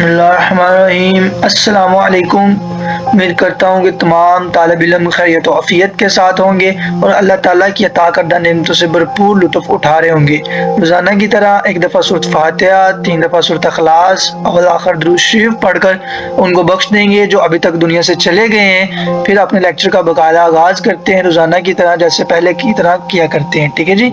बिस्मिल्लाहिर्रहमानिर्रहीम। अस्सलामु अलैकुम। उम्मीद करता हूँ कि तमाम तालिब-इल्म खैरियत व आफ़ियत के साथ होंगे और अल्लाह ताला की अता करदा नेमतों से भरपूर लुत्फ़ उठा रहे होंगे। रोज़ाना की तरह एक दफ़ा सूरत फ़ातिहा, 3 दफ़ा सूरत इख़लास अव्वल आख़िर दुरूद शरीफ पढ़कर उनको बख्श देंगे जो अभी तक दुनिया से चले गए हैं। फिर अपने लेक्चर का बाकायदा आगाज़ करते हैं रोज़ाना की तरह जैसे पहले की तरह किया करते हैं। ठीक है जी?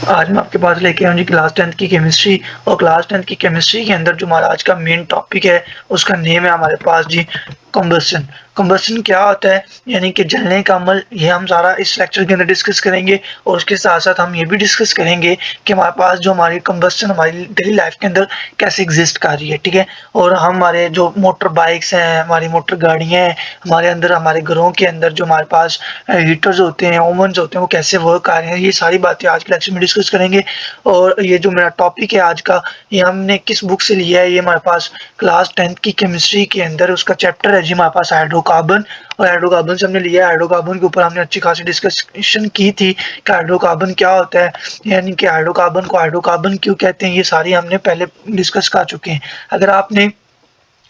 आज मैं आपके पास लेके आया हूँ जी क्लास 10th की केमिस्ट्री। और क्लास 10th की केमिस्ट्री के अंदर जो हमारा आज का मेन टॉपिक है उसका नेम है हमारे पास जी कंबस्शन। कंबस्शन क्या होता है, यानी कि जलने का अमल। ये हम सारा इस लेक्चर के अंदर डिस्कस करेंगे और उसके साथ साथ हम ये भी डिस्कस करेंगे कि हमारे पास जो हमारी कंबस्शन हमारी डेली लाइफ के अंदर कैसे एग्जिस्ट कर रही है। ठीक है, और हमारे जो मोटर बाइक्स हैं, हमारी मोटर गाड़ियाँ हैं, हमारे अंदर हमारे घरों के अंदर जो हमारे पास हीटर्स होते हैं, ओवन्स होते हैं, वो कैसे वर्क कर रहे हैं, ये सारी बातें आज के लेक्चर में डिस्कस करेंगे। और ये जो मेरा टॉपिक है आज का, ये हमने किस बुक से लिया है, ये हमारे पास क्लास 10th की केमिस्ट्री के अंदर उसका चैप्टर है जी हमारे पास हाइड्रोकार्बन। और हाइड्रोकार्बन से हमने लिया है। हाइड्रोकार्बन के ऊपर हमने अच्छी खासी डिस्कशन की थी कि हाइड्रोकार्बन क्या होता है, यानी कि हाइड्रोकार्बन को हाइड्रोकार्बन क्यों कहते हैं, ये सारी हमने पहले डिस्कस कर चुके हैं। अगर आपने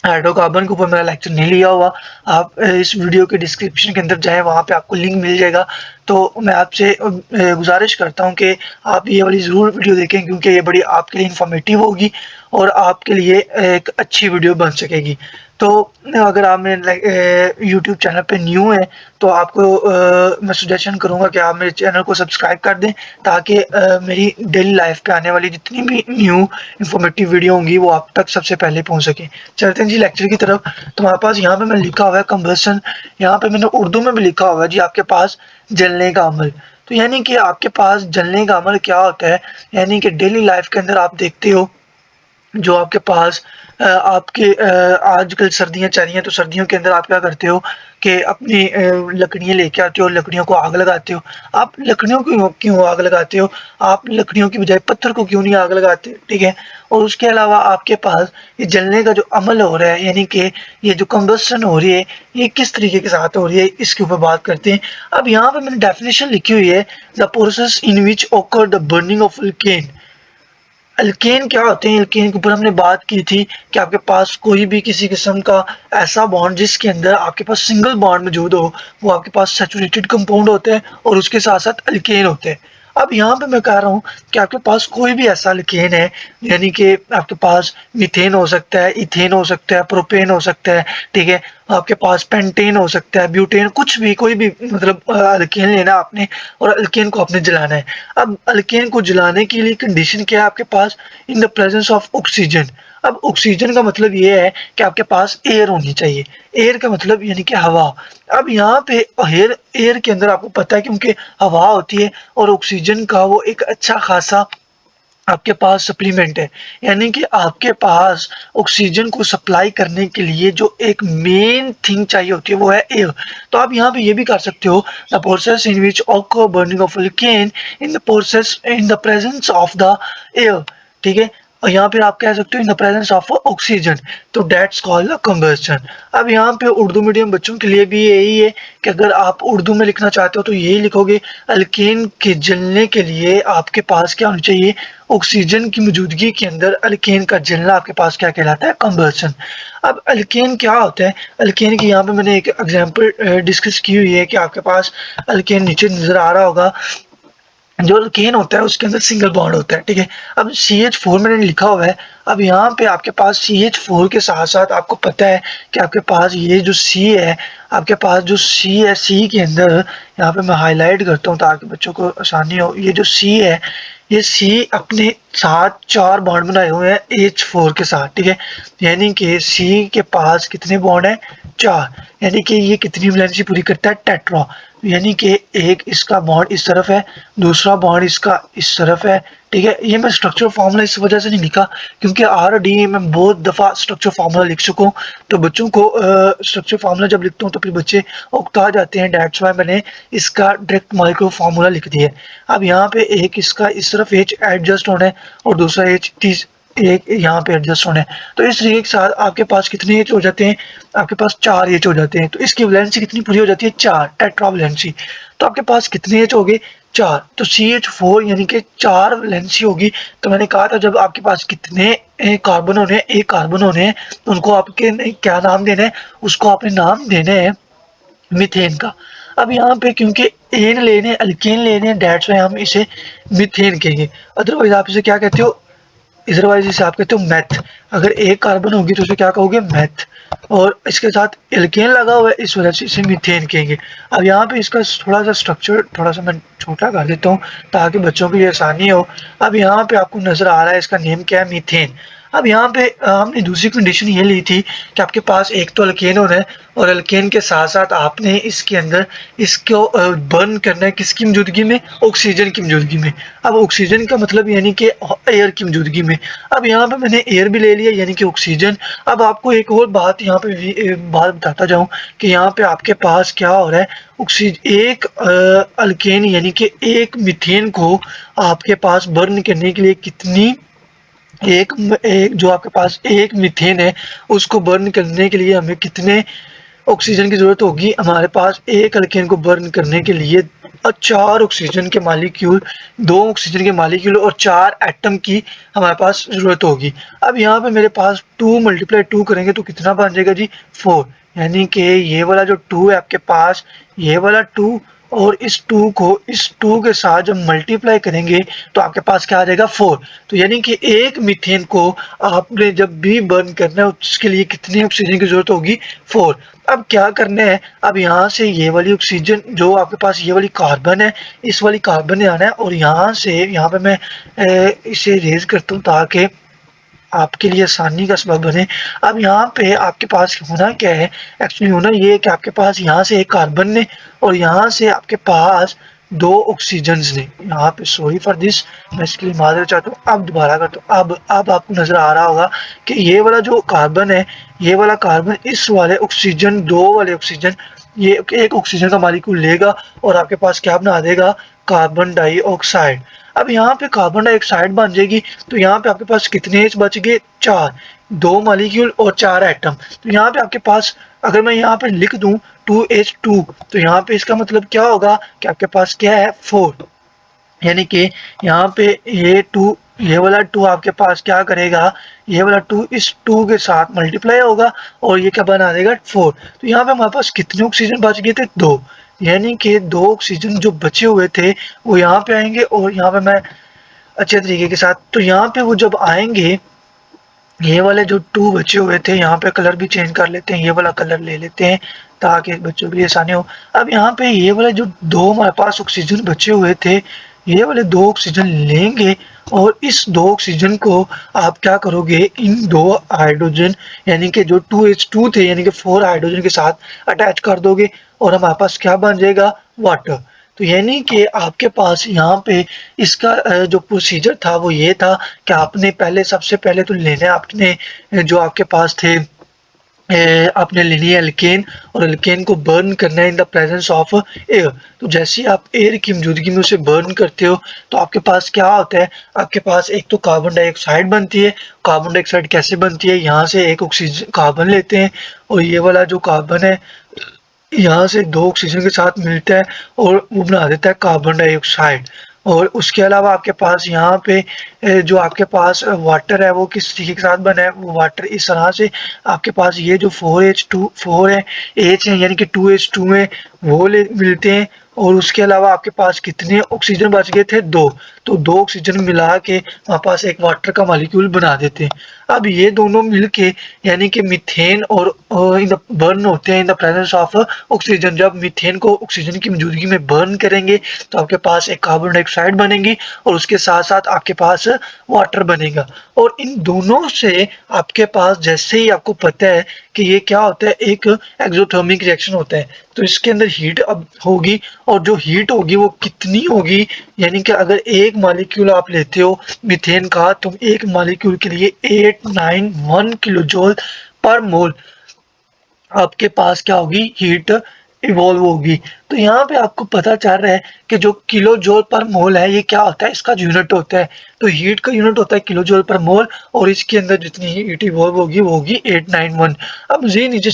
हाइड्रोकार्बन के ऊपर मेरा लेक्चर नहीं लिया हुआ, आप इस वीडियो के डिस्क्रिप्शन के अंदर जाएँ, वहाँ पे आपको लिंक मिल जाएगा। तो मैं आपसे गुज़ारिश करता हूँ कि आप ये वाली ज़रूर वीडियो देखें, क्योंकि ये बड़ी आपके लिए इन्फॉर्मेटिव होगी और आपके लिए एक अच्छी वीडियो बन सकेगी। तो अगर आप मेरे यूट्यूब चैनल पे न्यू हैं तो आपको मैं सजेशन करूँगा कि आप मेरे चैनल को सब्सक्राइब कर दें, ताकि मेरी डेली लाइफ पे आने वाली जितनी भी न्यू इन्फॉर्मेटिव वीडियो होंगी वो आप तक सबसे पहले पहुँच सकें। चलते हैं जी लेक्चर की तरफ। तो हमारे पास यहाँ पे मैं लिखा हुआ है कंबस्शन, यहाँ पे मैंने उर्दू में भी लिखा हुआ है जी आपके पास जलने का अमल। तो यानी कि आपके पास जलने का अमल क्या होता है, यानी कि डेली लाइफ के अंदर आप देखते हो जो आपके पास आपके आजकल सर्दियाँ चल रही हैं, तो सर्दियों के अंदर आप क्या करते हो कि अपनी लकड़ियाँ लेके आते हो, लकड़ियों को आग लगाते हो। आप लकड़ियों को क्यों आग लगाते हो? आप लकड़ियों की बजाय पत्थर को क्यों नहीं आग लगाते? ठीक है? और उसके अलावा आपके पास ये जलने का जो अमल हो रहा है, यानी कि ये जो कंबस्शन हो रही है, ये किस तरीके के साथ हो रही है, इसके ऊपर बात करते हैं। अब यहाँ पे मैंने डेफिनेशन लिखी हुई है, the process in which occur the burning of alkane. Alkane क्या होते हैं? अल्केन के ऊपर हमने बात की थी कि आपके पास कोई भी किसी किस्म का ऐसा बॉन्ड जिसके अंदर आपके पास सिंगल बॉन्ड मौजूद हो, वो आपके पास सैचुरेटेड कंपाउंड होते हैं और उसके साथ साथ अल्केन होते हैं। अब यहाँ पे मैं कह रहा हूँ कि आपके पास कोई भी ऐसा अल्केन है, यानी कि आपके पास मीथेन हो सकता है, इथेन हो सकता है, प्रोपेन हो सकता है, ठीक है, आपके पास पेंटेन हो सकता है, ब्यूटेन, कुछ भी कोई भी मतलब अल्केन लेना आपने और अल्केन को आपने जलाना है। अब अल्केन को जलाने के लिए कंडीशन क्या है आपके पास? In the presence of oxygen. अब ऑक्सीजन का मतलब ये है कि आपके पास एयर होनी चाहिए। एयर का मतलब यानी कि हवा। अब यहाँ पे एयर एयर के अंदर आपको पता है क्योंकि हवा होती है और ऑक्सीजन का वो एक अच्छा खासा आपके पास सप्लीमेंट है, यानी कि आपके पास ऑक्सीजन को सप्लाई करने के लिए जो एक मेन थिंग चाहिए होती है वो है एयर। तो आप यहाँ पे ये भी कर सकते हो, the process in which occur burning of alkane in the process in the presence of the air. ठीक है, और यहाँ पे आप कह सकते हो इन द प्रेजेंस ऑफ ऑक्सीजन, तो दैट्स कॉल्ड द कंबस्शन। अब यहाँ पे उर्दू मीडियम बच्चों के लिए भी यही है कि अगर आप उर्दू में लिखना चाहते हो तो यही लिखोगे, अल्केन के जलने के लिए आपके पास क्या होना चाहिए? ऑक्सीजन की मौजूदगी के अंदर अल्केन का जलना आपके पास क्या कहलाता है? कंबस्शन। अब अल्केन क्या होता है? अल्केन की यहाँ पे मैंने एक एग्जांपल डिस्कस की हुई है कि आपके पास अल्केन नीचे नजर आ रहा होगा। जो अल्केन होता है उसके अंदर सिंगल बॉन्ड होता है, ठीक है। अब CH4 मैंने लिखा हुआ है। अब यहाँ पे आपके पास CH4 के साथ साथ आपको पता है कि आपके पास ये जो C है, आपके पास जो C है, C के अंदर यहाँ पे मैं हाईलाइट करता हूँ ताकि बच्चों को आसानी हो। ये जो C है, ये C अपने साथ 4 बॉन्ड बनाए हुए हैं H4 के साथ, ठीक है। यानी कि C के पास कितने बॉन्ड है? 4। यानी कि ये कितनी वैलेंसी पूरी करता है? टेट्रा। यानी कि एक इसका बॉन्ड इस तरफ है, दूसरा बॉन्ड इसका इस तरफ है, ठीक है। ये मैं स्ट्रक्चर फार्मूला इस वजह से नहीं लिखा क्योंकि ऑलरेडी मैं बहुत दफ़ा स्ट्रक्चर फार्मूला लिख चुका हूँ, तो बच्चों को स्ट्रक्चर फार्मूला जब लिखता हूँ तो फिर बच्चे उकता जाते हैं। दैट्स वाई मैंने इसका डायरेक्ट माइक्रो फार्मूला लिख दिया है। अब यहाँ पे एक इसका इस तरफ H एडजस्ट होना है और दूसरा H एक यहाँ पे एडजस्ट होना है। तो इस तरीके के साथ आपके पास कितने एच हो जाते हैं, आपके पास 4 एच हो जाते हैं। तो इसकी वैलेंसी कितनी पूरी हो जाती है, 4 टेट्रा वैलेंसी। तो आपके पास कितने एच हो गए, 4। तो CH4 यानी कि 4 वैलेंसी होगी। तो मैंने कहा था जब आपके पास कितने कार्बन होने हैं, एक कार्बन होने हैं, तो उनको आपके क्या नाम देना है, उसको आपने नाम देना है मीथेन का। अब यहाँ पे क्योंकि एन लेने अल्केन लेने डेट्स में हम इसे मीथेन कहेंगे। अदरवाइज आप इसे क्या कहते हो, अदरवाइज इसे आप कहते हो मैथ। अगर एक कार्बन होगी तो उसे क्या कहोगे, मैथ। और इसके साथ एल्केन लगा हुआ है, इस वजह से इसे मीथेन कहेंगे। अब यहाँ पे इसका थोड़ा सा स्ट्रक्चर थोड़ा सा मैं छोटा कर देता हूँ ताकि बच्चों के लिए आसानी हो। अब यहाँ पे आपको नजर आ रहा है इसका नेम क्या है, मीथेन। अब यहाँ पे हमने दूसरी कंडीशन ये ली थी कि आपके पास एक तो अल्केन होना है और अल्केन के साथ साथ आपने इसके अंदर इसको बर्न करना है किसकी मौजूदगी में, ऑक्सीजन की मौजूदगी में। अब ऑक्सीजन का मतलब यानी कि एयर की मौजूदगी में। अब यहाँ पे मैंने एयर भी ले लिया यानी कि ऑक्सीजन। अब आपको एक और बात यहाँ पे बात बताता जाऊँ कि यहाँ पे आपके पास क्या हो रहा है, ऑक्सीजन एक अल्केन यानी कि एक मीथेन को आपके पास बर्न करने के लिए कितनी एक जो आपके पास एक मीथेन है उसको बर्न करने के लिए हमें कितने ऑक्सीजन की जरूरत होगी। हमारे पास एक अल्केन को बर्न करने के लिए 4 ऑक्सीजन के मालिक्यूल, 2 ऑक्सीजन के मालिक्यूल और 4 एटम की हमारे पास जरूरत होगी। अब यहाँ पे मेरे पास 2 × 2 करेंगे तो कितना बन जाएगा जी, 4। यानी कि ये वाला जो 2 है आपके पास, ये वाला 2 और इस 2 को इस 2 के साथ जब मल्टीप्लाई करेंगे तो आपके पास क्या आ जाएगा, 4। तो यानी कि एक मीथेन को आपने जब भी बर्न करना है उसके लिए कितनी ऑक्सीजन की जरूरत होगी, 4। अब क्या करना है, अब यहाँ से ये वाली ऑक्सीजन जो आपके पास ये वाली कार्बन है, इस वाली कार्बन ने आना है और यहाँ से यहाँ पे मैं इसे रेज करता हूँ ताकि आपके लिए आसानी का सबब बने। अब यहाँ पे आपके पास होना क्या है, एक्चुअली होना ये है कि आपके पास यहाँ से एक कार्बन ने और यहाँ से आपके पास 2 ऑक्सीजन्स ने। यहाँ पे सॉरी फॉर दिस, मैं इसके लिए माजरत चाहता हूँ। अब दोबारा करता हूँ। अब आपको नजर आ रहा होगा कि ये वाला जो कार्बन है, ये वाला कार्बन इस वाले ऑक्सीजन, 2 वाले ऑक्सीजन, ये एक ऑक्सीजन का मालिक्यूल लेगा और आपके पास क्या बना देगा, कार्बन डाइऑक्साइड। अब यहाँ पे कार्बन डाइऑक्साइड बन जाएगी। तो यहाँ पे आपके पास कितने एच बच गए, 4, 2 मालिक्यूल और 4 एटम। तो यहाँ पे आपके पास अगर मैं यहाँ पे लिख दूं 2H2 तो यहाँ पे इसका मतलब क्या होगा कि आपके पास क्या है, 4। यानी कि यहाँ पे ये 2, ये वाला 2 आपके पास क्या करेगा, ये वाला 2 इस 2 के साथ मल्टीप्लाई होगा और ये क्या बना देगा, 4। तो यहाँ पे हमारे पास कितने ऑक्सीजन बच गए थे, 2। यानी कि 2 ऑक्सीजन जो बचे हुए थे वो यहाँ पे आएंगे और यहाँ पे मैं अच्छे तरीके के साथ, तो यहाँ पे वो जब आएंगे, ये वाले जो 2 बचे हुए थे, यहाँ पे कलर भी चेंज कर लेते हैं, ये वाला कलर ले लेते हैं ताकि बच्चों के लिए आसानी हो। अब यहाँ पे ये वाले जो 2 हमारे पास ऑक्सीजन बचे हुए थे, ये वाले 2 ऑक्सीजन लेंगे और इस 2 ऑक्सीजन को आप क्या करोगे, इन 2 हाइड्रोजन यानी कि जो 2H2 थे यानी कि 4 हाइड्रोजन के साथ अटैच कर दोगे और हमारे पास क्या बन जाएगा, वाटर। तो यानी कि आपके पास यहाँ पे इसका जो प्रोसीजर था वो ये था कि आपने पहले सबसे पहले तो लेना आपने जो आपके पास थे आपने लेनी है अल्केन और अल्केन को बर्न करना है इन द प्रेजेंस ऑफ एयर। तो जैसे ही आप एयर की मौजूदगी में उसे बर्न करते हो तो आपके पास क्या होता है, आपके पास एक तो कार्बन डाइऑक्साइड बनती है। कार्बन डाइऑक्साइड कैसे बनती है, यहाँ से एक ऑक्सीजन कार्बन लेते हैं और ये वाला जो कार्बन है यहाँ से 2 ऑक्सीजन के साथ मिलता है और वो बना देता है कार्बन डाइऑक्साइड। और उसके अलावा आपके पास यहाँ पे जो आपके पास वाटर है वो किस तरीके के साथ बना है, वो वाटर इस तरह से आपके पास ये जो 4 है H है यानी कि 2H2 में वो मिलते हैं और उसके अलावा आपके पास कितने ऑक्सीजन बच गए थे, 2। तो 2 ऑक्सीजन मिला के हमारे पास एक वाटर का मॉलिक्यूल बना देते हैं। अब ये दोनों मिलके यानी कि मीथेन और इन द बर्न होते हैं इन द प्रेजेंस ऑफ ऑक्सीजन। जब मीथेन को ऑक्सीजन की मौजूदगी में बर्न करेंगे तो आपके पास एक कार्बन डाइऑक्साइड बनेगी और उसके साथ साथ आपके पास वाटर बनेगा। और इन दोनों से आपके पास जैसे ही आपको पता है कि ये क्या होता है, एक एक्सोथर्मिक रिएक्शन होता है, तो इसके अंदर हीट अब होगी और जो हीट होगी वो कितनी होगी, यानी कि अगर एक मॉलिक्यूल आप लेते हो मीथेन का तो एक मॉलिक्यूल के लिए 891 किलो जूल पर मोल आपके पास क्या होगी, हीट इवॉल्व होगी। तो यहाँ पे आपको पता चल रहा है कि जो किलो जूल पर मोल है ये क्या होता है, इसका यूनिट होता है। तो हीट का यूनिट होता है किलो जूल पर मोल और इसके अंदर जितनी हीट इवॉल्व होगी वो होगी 891। अब ये नीचे